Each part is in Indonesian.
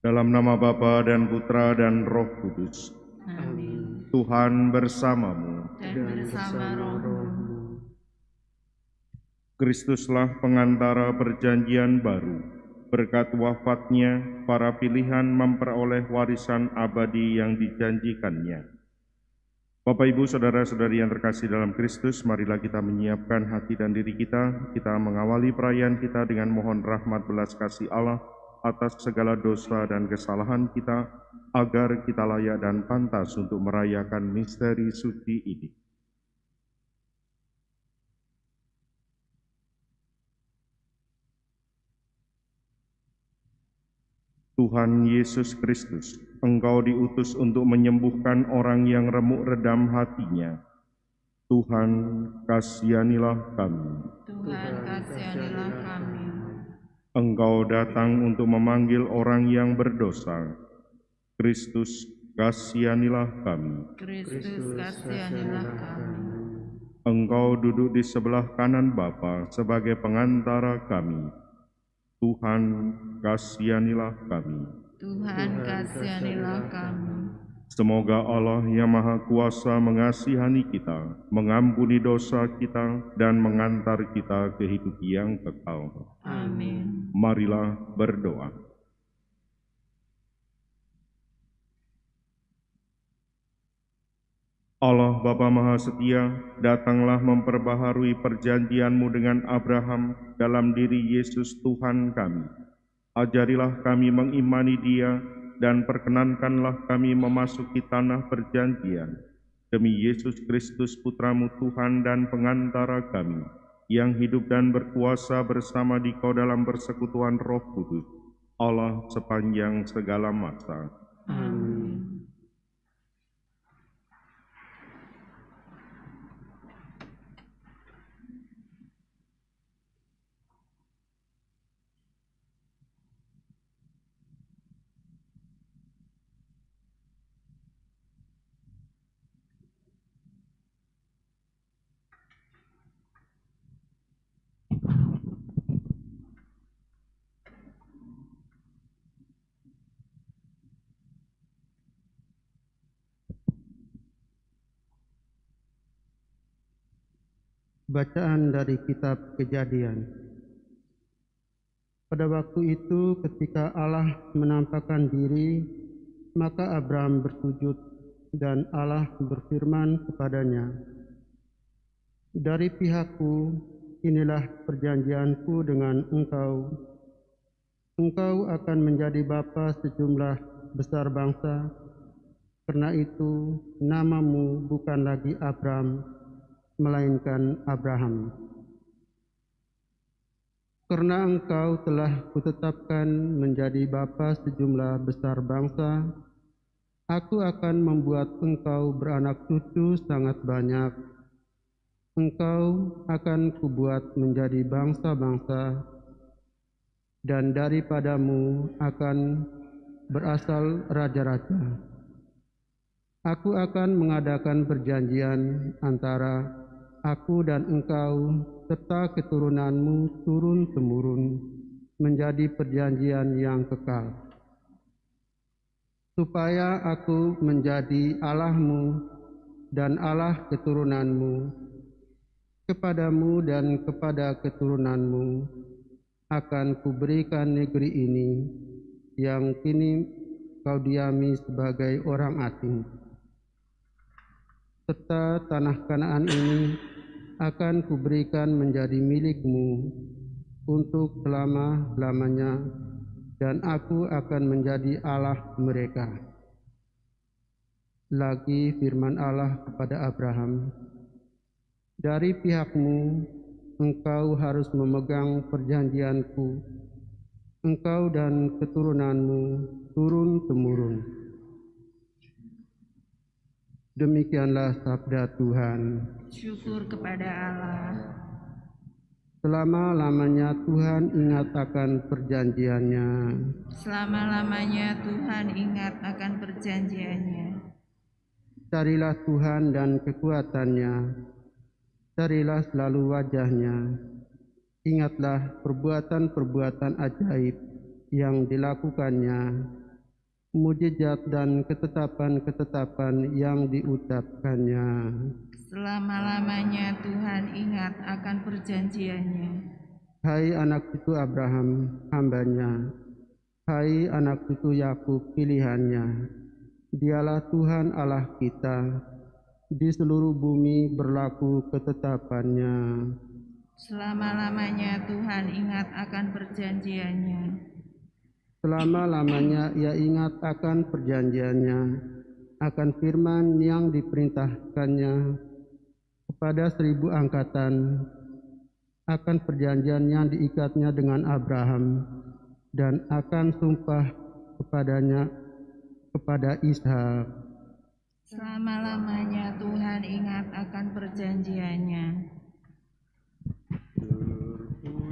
Dalam nama Bapa dan Putra dan Roh Kudus. Amin. Tuhan bersamamu. Dan bersama rohmu. Kristuslah pengantara perjanjian baru. Berkat wafatnya, para pilihan memperoleh warisan abadi yang dijanjikannya. Bapak, Ibu, Saudara-saudari yang terkasih dalam Kristus, marilah kita menyiapkan hati dan diri kita. Kita mengawali perayaan kita dengan mohon rahmat belas kasih Allah atas segala dosa dan kesalahan kita, agar kita layak dan pantas untuk merayakan misteri suci ini. Tuhan Yesus Kristus, Engkau diutus untuk menyembuhkan orang yang remuk redam hatinya. Tuhan, kasihanilah kami. Tuhan, kasihanilah kami. Engkau datang untuk memanggil orang yang berdosa. Kristus, kasihanilah kami. Kristus, kasihanilah kami. Engkau duduk di sebelah kanan Bapa sebagai pengantara kami. Tuhan, kasihanilah kami. Tuhan, kasihanilah kami. Semoga Allah yang Maha Kuasa mengasihani kita, mengampuni dosa kita, dan mengantar kita ke hidup yang kekal. Amin. Marilah berdoa. Allah Bapa Maha Setia, datanglah memperbaharui perjanjian-Mu dengan Abraham dalam diri Yesus Tuhan kami. Ajarilah kami mengimani Dia, dan perkenankanlah kami memasuki tanah perjanjian. Demi Yesus Kristus Putra-Mu Tuhan dan pengantara kami, yang hidup dan berkuasa bersama Dikau dalam persekutuan Roh Kudus, Allah sepanjang segala masa. Amin. Bacaan dari kitab Kejadian. Pada waktu itu ketika Allah menampakkan diri, maka Abraham bersujud dan Allah berfirman kepadanya, "Dari pihakku, inilah perjanjianku dengan engkau. Engkau akan menjadi bapa sejumlah besar bangsa. Karena itu namamu bukan lagi Abram, melainkan Abraham. Karena engkau telah kutetapkan menjadi bapa sejumlah besar bangsa, aku akan membuat engkau beranak cucu sangat banyak. Engkau akan kubuat menjadi bangsa-bangsa, dan daripadamu akan berasal raja-raja. Aku akan mengadakan perjanjian antara aku dan engkau serta keturunanmu turun-temurun menjadi perjanjian yang kekal, supaya aku menjadi Allahmu dan Allah keturunanmu. Kepadamu dan kepada keturunanmu akan kuberikan negeri ini yang kini kau diami sebagai orang asing, serta tanah Kanaan ini akan kuberikan menjadi milikmu untuk selama-lamanya, dan aku akan menjadi Allah mereka." Lagi firman Allah kepada Abraham, "Dari pihakmu, engkau harus memegang perjanjianku engkau dan keturunanmu turun-temurun. Demikianlah sabda Tuhan. Syukur kepada Allah. Selama-lamanya Tuhan ingat akan perjanjiannya. Selama-lamanya Tuhan ingat akan perjanjiannya. Carilah Tuhan dan kekuatannya. Carilah selalu wajahnya. Ingatlah perbuatan-perbuatan ajaib yang dilakukannya, mujizat dan ketetapan-ketetapan yang diucapkannya. Selama-lamanya Tuhan ingat akan perjanjiannya. Hai anak cucu Abraham, hambanya. Hai anak cucu Yakub, pilihannya. Dialah Tuhan Allah kita. Di seluruh bumi berlaku ketetapannya. Selama-lamanya Tuhan ingat akan perjanjiannya. Selama-lamanya Ia ingat akan perjanjiannya, akan firman yang diperintahkannya kepada 1000 angkatan, akan perjanjian yang diikatnya dengan Abraham, dan akan sumpah kepadanya kepada Ishak. Selama-lamanya Tuhan ingat akan perjanjiannya.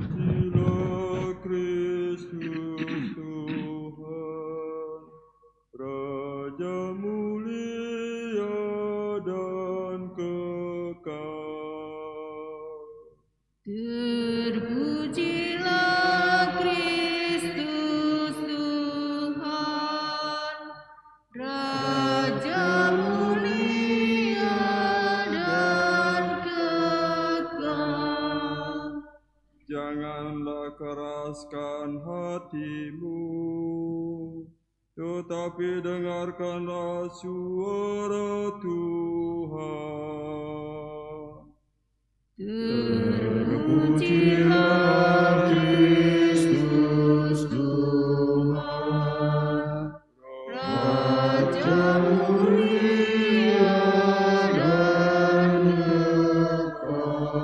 Terpujilah Kristus Tuhan, Raja mulia dan kekal. Terpujilah Kristus Tuhan, Raja mulia dan kekal. Janganlah keraskan hatimu, tetapi dengarkanlah suara Tuhan. Terpujilah Kristus Tuhan, Raja mulia dan kekal.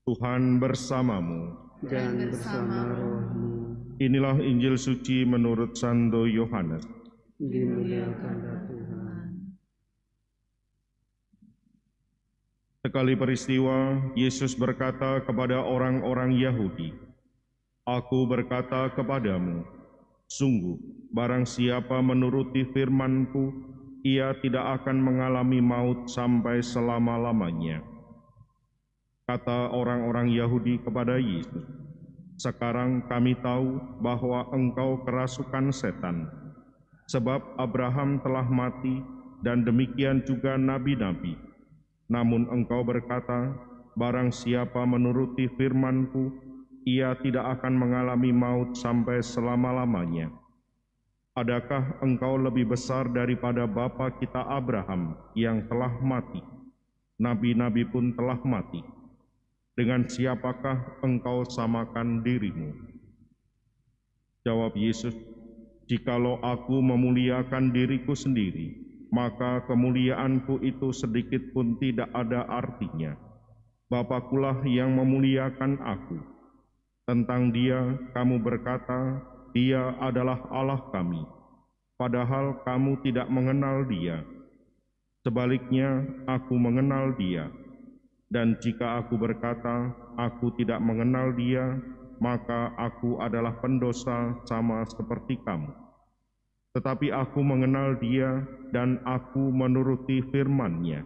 Tuhan bersamamu. Dan bersama rohmu. Inilah Injil suci menurut Santo Yohanes. Dimuliakanlah Tuhan. Sekali peristiwa, Yesus berkata kepada orang-orang Yahudi, "Aku berkata kepadamu, sungguh, barang siapa menuruti firman-Ku, ia tidak akan mengalami maut sampai selama-lamanya." Kata orang-orang Yahudi kepada Yesus, "Sekarang kami tahu bahwa engkau kerasukan setan, sebab Abraham telah mati dan demikian juga nabi-nabi. Namun engkau berkata, barang siapa menuruti firman-Ku, ia tidak akan mengalami maut sampai selama-lamanya. Adakah engkau lebih besar daripada bapa kita Abraham yang telah mati? Nabi-nabi pun telah mati. Dengan siapakah engkau samakan dirimu?" Jawab Yesus, "Jikalau aku memuliakan diriku sendiri, maka kemuliaanku itu sedikit pun tidak ada artinya. Bapakulah yang memuliakan aku. Tentang Dia kamu berkata, Dia adalah Allah kami, padahal kamu tidak mengenal Dia. Sebaliknya, aku mengenal Dia. Dan jika aku berkata, aku tidak mengenal Dia, maka aku adalah pendosa sama seperti kamu. Tetapi aku mengenal Dia dan aku menuruti firman-Nya.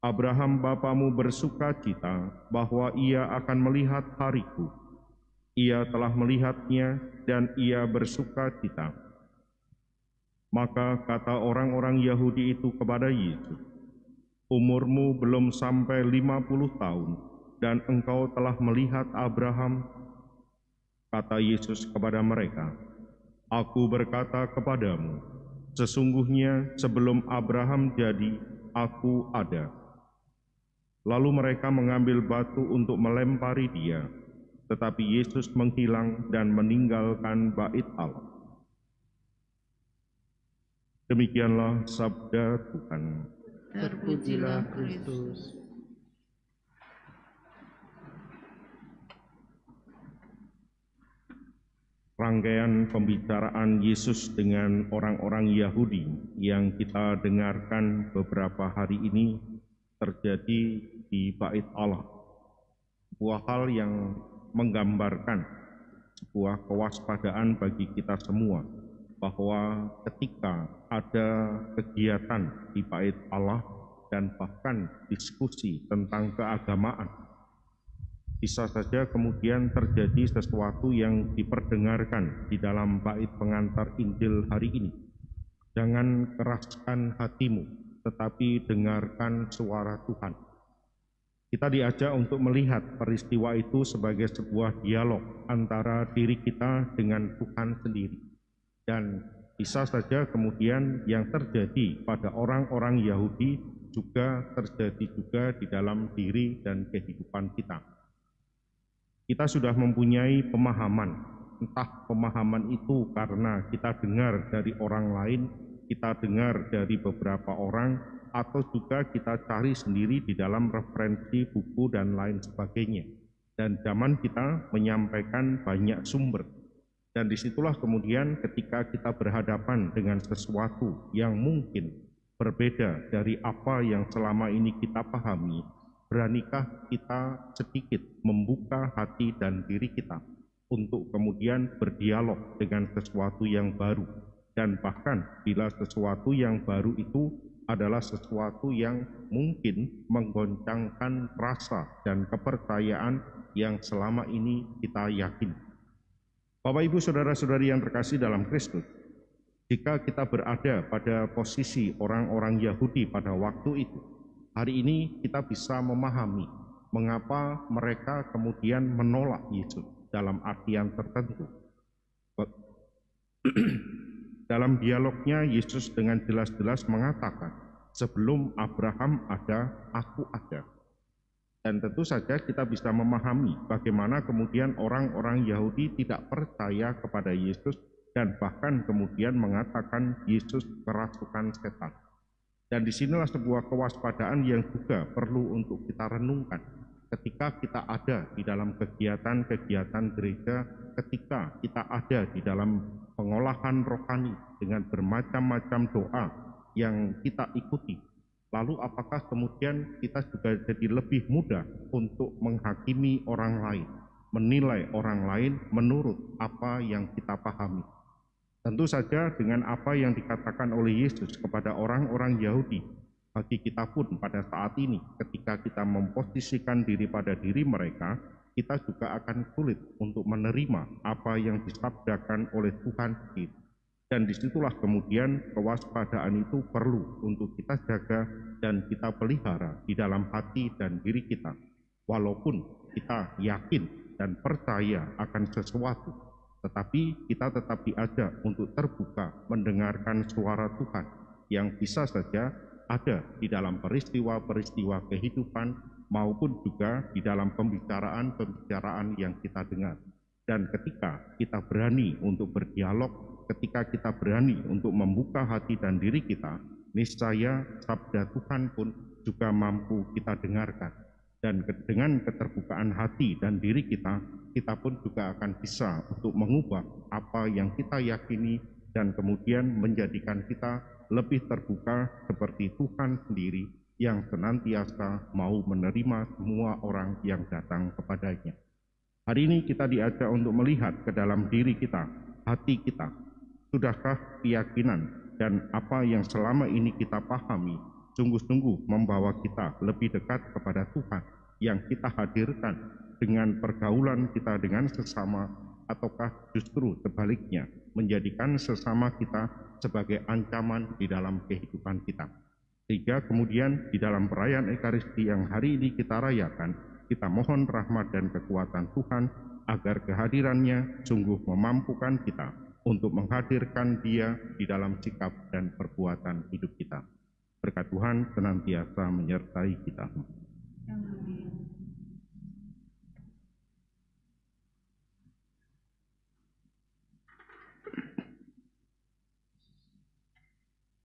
Abraham bapamu bersukacita bahwa ia akan melihat hariku. Ia telah melihatnya dan ia bersukacita." Maka kata orang-orang Yahudi itu kepada Yesus, "Umurmu belum sampai 50 tahun, dan engkau telah melihat Abraham?" Kata Yesus kepada mereka, "Aku berkata kepadamu, sesungguhnya sebelum Abraham jadi, aku ada." Lalu mereka mengambil batu untuk melempari Dia, tetapi Yesus menghilang dan meninggalkan bait Allah. Demikianlah sabda Tuhan. Terpujilah Kristus. rangkaian pembicaraan Yesus dengan orang-orang Yahudi yang kita dengarkan beberapa hari ini terjadi di Bait Allah. Sebuah hal yang menggambarkan sebuah kewaspadaan bagi kita semua bahwa ketika ada kegiatan di Bait Allah dan bahkan diskusi tentang keagamaan, bisa saja kemudian terjadi sesuatu yang diperdengarkan di dalam bait pengantar Injil hari ini. Jangan keraskan hatimu, tetapi dengarkan suara Tuhan. Kita diajak untuk melihat peristiwa itu sebagai sebuah dialog antara diri kita dengan Tuhan sendiri. Dan bisa saja kemudian yang terjadi pada orang-orang Yahudi juga terjadi juga di dalam diri dan kehidupan kita. Kita sudah mempunyai pemahaman, entah pemahaman itu karena kita dengar dari orang lain, kita dengar dari beberapa orang, atau juga kita cari sendiri di dalam referensi buku dan lain sebagainya. Dan zaman kita menyampaikan banyak sumber. Dan disitulah kemudian ketika kita berhadapan dengan sesuatu yang mungkin berbeda dari apa yang selama ini kita pahami, beranikah kita sedikit membuka hati dan diri kita untuk kemudian berdialog dengan sesuatu yang baru, dan bahkan bila sesuatu yang baru itu adalah sesuatu yang mungkin menggoncangkan rasa dan kepercayaan yang selama ini kita yakini. Bapak Ibu Saudara-saudari yang terkasih dalam Kristus, jika kita berada pada posisi orang-orang Yahudi pada waktu itu, hari ini kita bisa memahami mengapa mereka kemudian menolak Yesus dalam artian tertentu. Dalam dialognya, Yesus dengan jelas-jelas mengatakan, sebelum Abraham ada, aku ada. Dan tentu saja kita bisa memahami bagaimana kemudian orang-orang Yahudi tidak percaya kepada Yesus dan bahkan kemudian mengatakan Yesus kerasukan setan. Dan disinilah sebuah kewaspadaan yang juga perlu untuk kita renungkan ketika kita ada di dalam kegiatan-kegiatan gereja, ketika kita ada di dalam pengolahan rohani dengan bermacam-macam doa yang kita ikuti. Lalu apakah kemudian kita juga jadi lebih mudah untuk menghakimi orang lain, menilai orang lain menurut apa yang kita pahami? Tentu saja dengan apa yang dikatakan oleh Yesus kepada orang-orang Yahudi, bagi kita pun pada saat ini ketika kita memposisikan diri pada diri mereka, kita juga akan sulit untuk menerima apa yang disabdakan oleh Tuhan kita. Dan disitulah kemudian kewaspadaan itu perlu untuk kita jaga dan kita pelihara di dalam hati dan diri kita. Walaupun kita yakin dan percaya akan sesuatu, tetapi kita tetap diajak untuk terbuka mendengarkan suara Tuhan yang bisa saja ada di dalam peristiwa-peristiwa kehidupan maupun juga di dalam pembicaraan-pembicaraan yang kita dengar. Dan ketika kita berani untuk berdialog, ketika kita berani untuk membuka hati dan diri kita, niscaya sabda Tuhan pun juga mampu kita dengarkan. Dan dengan keterbukaan hati dan diri kita, kita pun juga akan bisa untuk mengubah apa yang kita yakini dan kemudian menjadikan kita lebih terbuka seperti Tuhan sendiri yang senantiasa mau menerima semua orang yang datang kepadanya. Hari ini kita diajak untuk melihat ke dalam diri kita, hati kita. Sudahkah keyakinan dan apa yang selama ini kita pahami sungguh-sungguh membawa kita lebih dekat kepada Tuhan yang kita hadirkan dengan pergaulan kita dengan sesama, ataukah justru sebaliknya menjadikan sesama kita sebagai ancaman di dalam kehidupan kita. Sehingga kemudian di dalam perayaan Ekaristi yang hari ini kita rayakan, kita mohon rahmat dan kekuatan Tuhan agar kehadirannya sungguh memampukan kita untuk menghadirkan Dia di dalam sikap dan perbuatan hidup kita. Berkat Tuhan senantiasa menyertai kita. Amin.